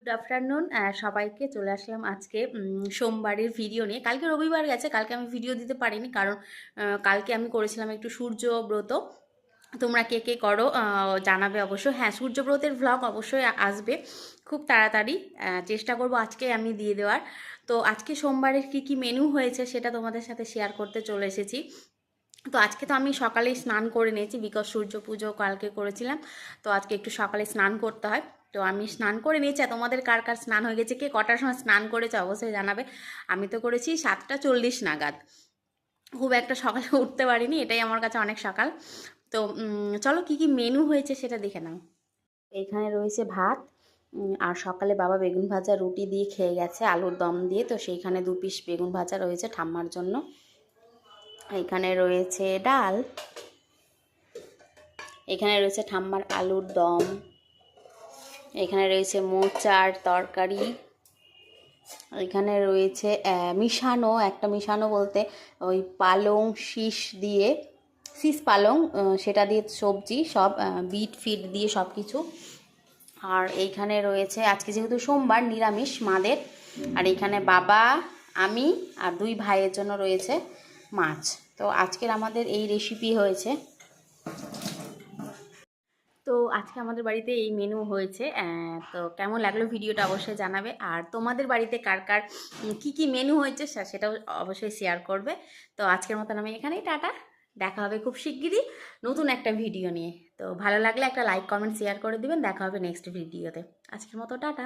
Good afternoon সবাইকে। চলে আসলাম আজকে সোমবারের ভিডিও নিয়ে। কালকে রবিবার গেছে, কালকে আমি ভিডিও দিতে পারিনি কারণ কালকে আমি করেছিলাম একটু সূর্য ব্রত। তোমরা কে কে করো জানাবে অবশ্য। হ্যাঁ, সূর্যব্রতের ভ্লগ অবশ্যই আসবে খুব তাড়াতাড়ি। চেষ্টা করব আজকে আমি দিয়ে দেওয়ার। তো আজকে সোমবারের কি কি মেনু হয়েছে সেটা তোমাদের সাথে শেয়ার করতে চলে এসেছি। তো আজকে তো আমি সকালেই স্নান করে নিয়েছি, বিকজ সূর্য পুজো কালকে করেছিলাম। তো আজকে একটু সকালে স্নান করতে হয়, তো আমি স্নান করে নিয়েছি। আর তোমাদের কার কার স্নান হয়ে গেছে, কে কটার সময় স্নান করেছে অবশ্যই জানাবে। আমি তো করেছি 7:40 নাগাদ। খুব একটা সকালে উঠতে পারিনি, এটাই আমার কাছে অনেক সকাল। তো চলো কি কি মেনু হয়েছে সেটা দেখে নাও। এইখানে রয়েছে ভাত, আর সকালে বাবা বেগুন ভাজা রুটি দিয়ে খেয়ে গেছে আলুর দম দিয়ে, তো সেইখানে 2 পিস বেগুন ভাজা রয়েছে ঠাম্মার জন্য। এখানে রয়েছে ডাল, এখানে রয়েছে ঠাম্মার আলুর দম, এখানে রয়েছে মোচার তরকারি, এখানে রয়েছে মিশানো, একটা মিশানো বলতে ওই পালং শীষ দিয়ে, শীষ পালং, সেটা দিয়ে সবজি সব, বিট ফিট দিয়ে সব কিছু। আর এইখানে রয়েছে আজকে যেহেতু সোমবার নিরামিষ মাদের। আর এইখানে বাবা, আমি আর 2 ভাইয়ের জন্য রয়েছে মাছ। তো আজকের আমাদের এই রেসিপি হয়েছে। তো আজকে আমাদের বাড়িতে এই মেনু হয়েছে। তো কেমন লাগলো ভিডিওটা অবশ্যই জানাবে। আর তোমাদের বাড়িতে কার কার কী কী মেনু হয়েছে সেটাও অবশ্যই শেয়ার করবে। তো আজকের মতন আমি এখানেই টাটা। দেখা হবে খুব শিগগিরই নতুন একটা ভিডিও নিয়ে। তো ভালো লাগলে একটা লাইক কমেন্ট শেয়ার করে দিবেন। দেখা হবে নেক্সট ভিডিওতে। আজকের মতো টাটা।